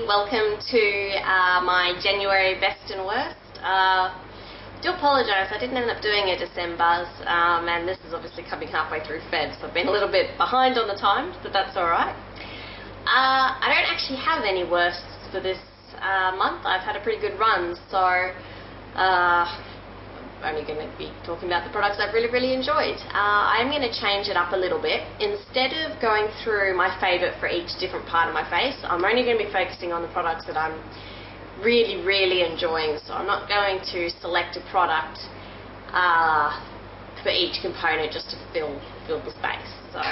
welcome to my January best and worst. Do apologise, I didn't end up doing a December's, and this is obviously coming halfway through Feb, so I've been a little bit behind on the times, but that's alright. I don't actually have any worsts for this month. I've had a pretty good run, so I'm only going to be talking about the products I've really enjoyed. I'm going to change it up a little bit. Instead of going through my favourite for each different part of my face, I'm only going to be focusing on the products that I'm really enjoying. So I'm not going to select a product for each component just to fill the space. So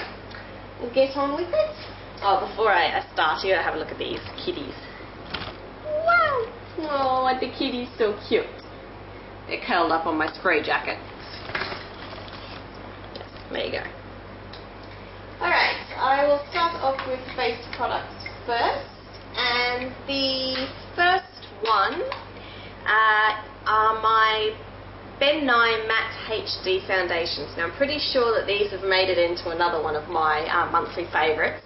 we'll get on with it. Oh, before I start, you gotta have a look at these kitties. Wow! Oh, the kitty's so cute. They're curled up on my spray jacket. Yes, there you go. Alright, I will start off with face products first. And the first one are my Nye Matte HD Foundations. Now, I'm pretty sure that these have made it into another one of my monthly favourites.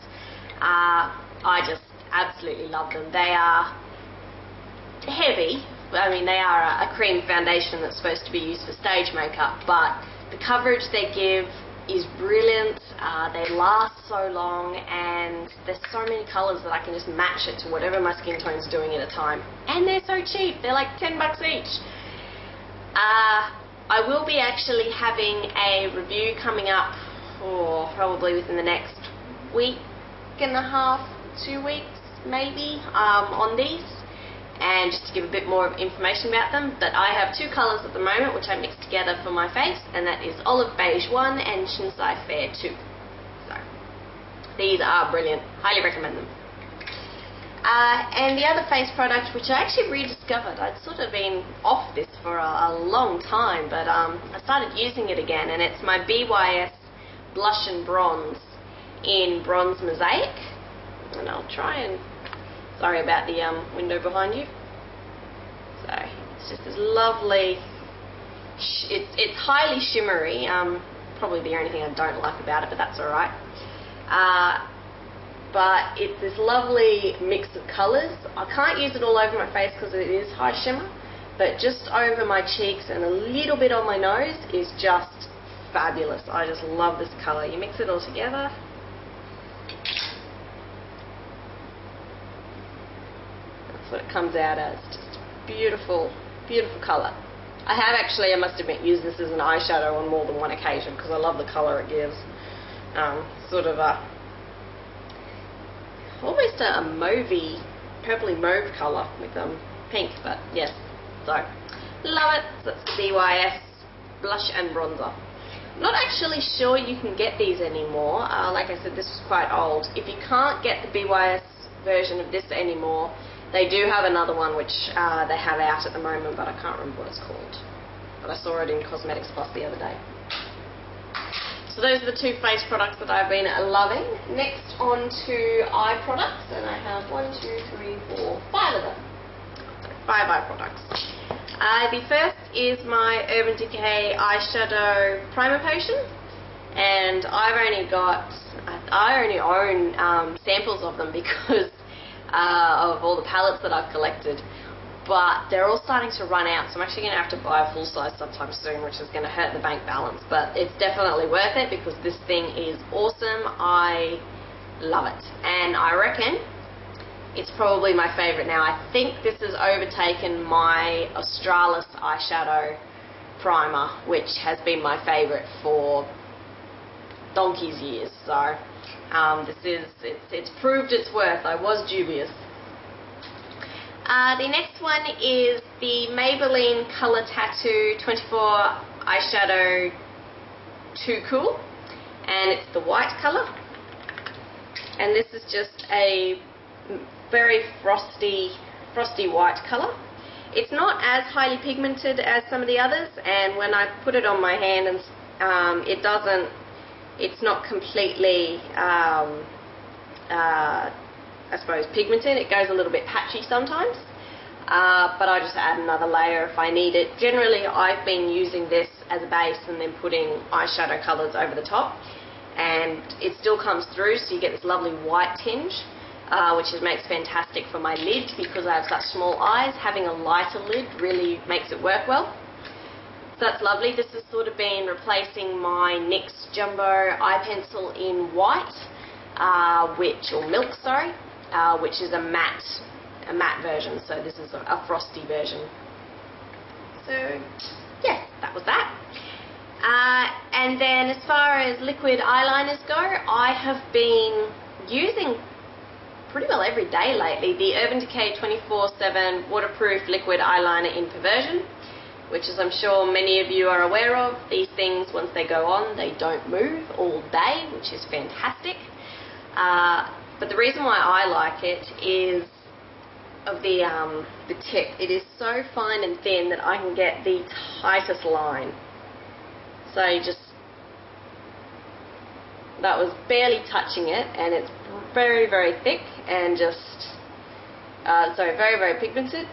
I just absolutely love them. They are heavy. I mean, they are a cream foundation that's supposed to be used for stage makeup, but the coverage they give is brilliant. They last so long, and there's so many colours that I can just match it to whatever my skin tone's doing at a time. And they're so cheap. They're like $10 each. I will be actually having a review coming up, probably within the next week and a half, 2 weeks maybe, on these. And just to give a bit more information about them, but I have two colours at the moment which I mixed together for my face, and that is Olive Beige 1 and Shinsai Fair 2. So, these are brilliant. Highly recommend them. And the other face product, which I actually rediscovered, I'd sort of been off this for a long time, but I started using it again, and it's my BYS Blush Bronze in Bronze Mosaic. And I'll try and... Sorry about the window behind you. So it's just this lovely, it's highly shimmery, probably the only thing I don't like about it, but that's alright. But it's this lovely mix of colours. I can't use it all over my face because it is high shimmer, but just over my cheeks and a little bit on my nose is just fabulous. I just love this colour. You mix it all together. What it comes out as. Just beautiful colour. I have actually, I must admit, used this as an eyeshadow on more than one occasion because I love the colour it gives. Sort of a almost a mauvey, purpley mauve colour with pink, but yes, so love it. So that's the BYS Blush and Bronzer. I'm not actually sure you can get these anymore. Like I said, this was quite old. If you can't get the BYS version of this anymore, they do have another one which they have out at the moment, but I can't remember what it's called. But I saw it in Cosmetics Plus the other day. So those are the two face products that I've been loving. Next on to eye products, and I have 1, 2, 3, 4, 5 of them. So 5 eye products. The first is my Urban Decay Eyeshadow Primer Potion, and I only own samples of them because of all the palettes that I've collected, but they're all starting to run out, so I'm actually going to have to buy a full size sometime soon, which is going to hurt the bank balance, but it's definitely worth it because this thing is awesome. I love it, and I reckon it's probably my favourite now. I think this has overtaken my Australis eyeshadow primer, which has been my favourite for donkey's years, so it's proved its worth. I was dubious. The next one is the Maybelline Colour Tattoo 24 Eyeshadow Too Cool, and it's the white colour, and this is just a very frosty white colour. It's not as highly pigmented as some of the others, and when I put it on my hand, and it's not completely, I suppose, pigmented. It goes a little bit patchy sometimes, but I just add another layer if I need it. Generally, I've been using this as a base and then putting eyeshadow colours over the top, and it still comes through, so you get this lovely white tinge. makes fantastic for my lid because I have such small eyes. Having a lighter lid really makes it work well. So that's lovely. This has sort of been replacing my NYX Jumbo eye pencil in white, which is a matte version. So this is a frosty version. So yeah, that was that. And then as far as liquid eyeliners go, I have been using pretty well every day lately the Urban Decay 24/7 waterproof liquid eyeliner in Perversion, which, as I'm sure many of you are aware of, these things, once they go on, they don't move all day, which is fantastic. But the reason why I like it is of the tip. It is so fine and thin that I can get the tightest line. So that was barely touching it, and it's very, very thick and just, very, very pigmented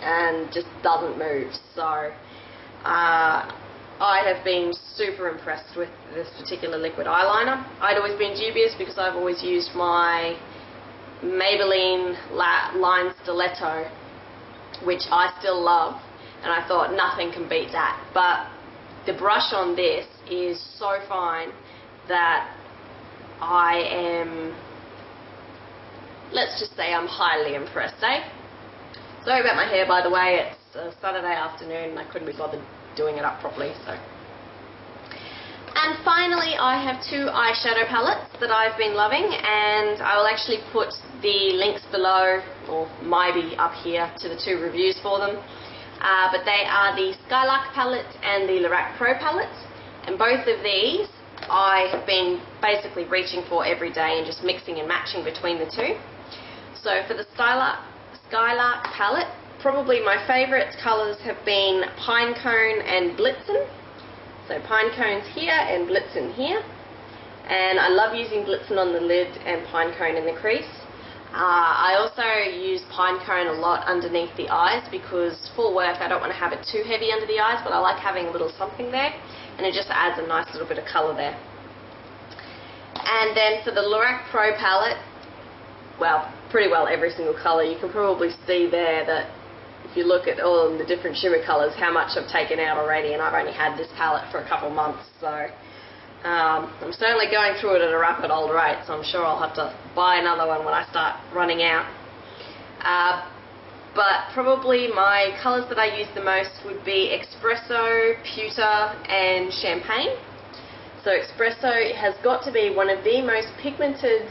and just doesn't move. So I have been super impressed with this particular liquid eyeliner. I'd always been dubious because I've always used my Maybelline line stiletto, which I still love, and I thought nothing can beat that. But the brush on this is so fine that I am, let's just say I'm highly impressed, eh? Sorry about my hair, by the way. It's a Saturday afternoon and I couldn't be bothered doing it up properly. And finally, I have two eyeshadow palettes that I've been loving, and I will actually put the links below, or maybe up here, to the two reviews for them. But they are the Skylark Palette and the Lorac Pro Palette, and both of these I have been basically reaching for every day and just mixing and matching between the two. So for the Skylark Palette, probably my favourite colours have been Pinecone and Blitzen. So Pinecone's here and Blitzen here. And I love using Blitzen on the lid and Pinecone in the crease. I also use Pinecone a lot underneath the eyes because for work I don't want to have it too heavy under the eyes, but I like having a little something there, and it just adds a nice little bit of colour there. And then for the Lorac Pro Palette, well, pretty well every single colour. You can probably see there that if you look at all the different shimmer colours, how much I've taken out already, and I've only had this palette for a couple of months, so I'm certainly going through it at a rapid old rate, so I'm sure I'll have to buy another one when I start running out. But probably my colours that I use the most would be Espresso, Pewter and Champagne. So Espresso has got to be one of the most pigmented,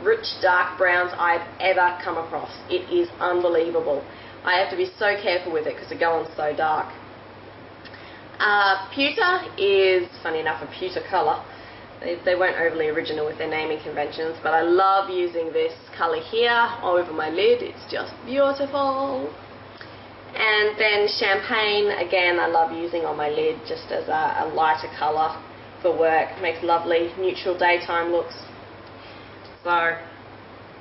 rich dark browns I've ever come across. It is unbelievable. I have to be so careful with it because they go on so dark. Pewter is, funny enough, a pewter colour. They weren't overly original with their naming conventions, but I love using this colour here over my lid. It's just beautiful. And then Champagne, again, I love using on my lid just as a lighter colour for work. It makes lovely neutral daytime looks. So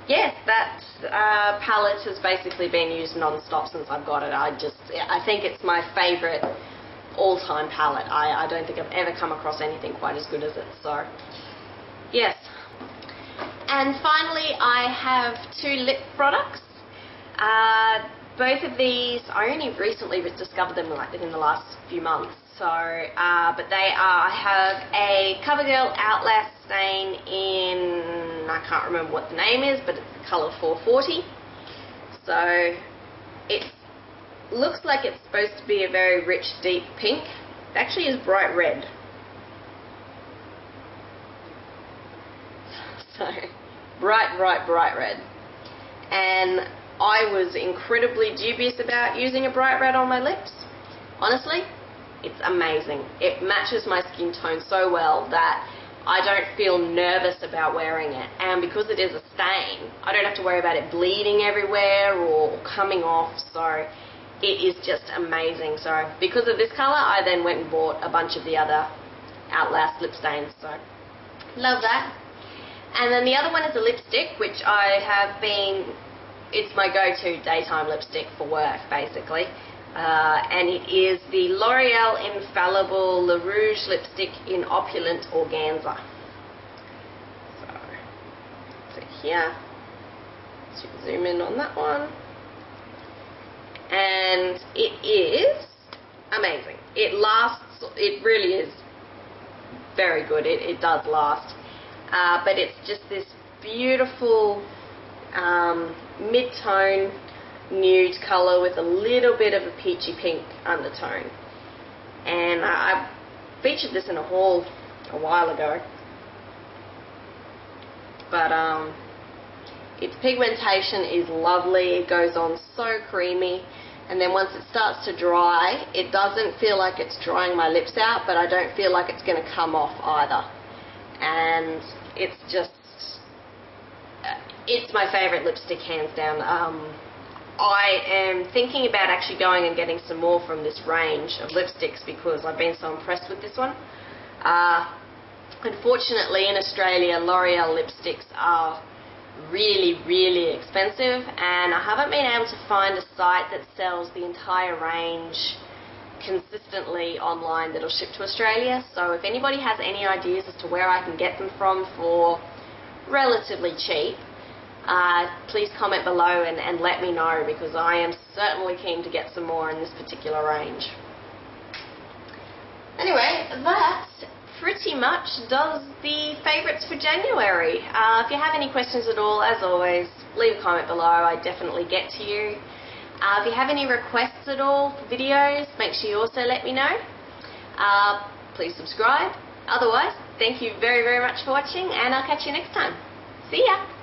yes, that palette has basically been used non-stop since I've got it. I think it's my favourite all-time palette. I don't think I've ever come across anything quite as good as it. So yes. And finally, I have two lip products. Both of these, I only recently discovered them like within the last few months. So, but they are, I have a Covergirl Outlast stain in, I can't remember what the name is, but it's the colour 440. So it looks like it's supposed to be a very rich, deep pink. It actually is bright red. So, bright red. And I was incredibly dubious about using a bright red on my lips. Honestly, it's amazing. It matches my skin tone so well that I don't feel nervous about wearing it. And because it is a stain, I don't have to worry about it bleeding everywhere or coming off. So it is just amazing. So because of this colour, I then went and bought a bunch of the other Outlast lip stains. So love that. And then the other one is a lipstick, which I have been, it's my go-to daytime lipstick for work, basically. And it is the L'Oreal Infallible Le Rouge lipstick in Opulent Organza. So here. So you can zoom in on that one. And it is amazing. It lasts, it really is very good. It does last. But it's just this beautiful mid-tone nude colour with a little bit of a peachy pink undertone. And I featured this in a haul a while ago. But its pigmentation is lovely. It goes on so creamy. And then once it starts to dry, it doesn't feel like it's drying my lips out, but I don't feel like it's going to come off either. And it's just, it's my favourite lipstick, hands down. I am thinking about actually going and getting some more from this range of lipsticks because I've been so impressed with this one. Unfortunately, in Australia, L'Oreal lipsticks are really, really expensive, and I haven't been able to find a site that sells the entire range consistently online that'll ship to Australia. So if anybody has any ideas as to where I can get them from for relatively cheap, please comment below and let me know, because I am certainly keen to get some more in this particular range. Anyway, that pretty much does the favourites for January. If you have any questions at all, as always, leave a comment below. I definitely get to you. If you have any requests at all for videos, make sure you also let me know. Please subscribe. Otherwise, thank you very, very much for watching, and I'll catch you next time. See ya!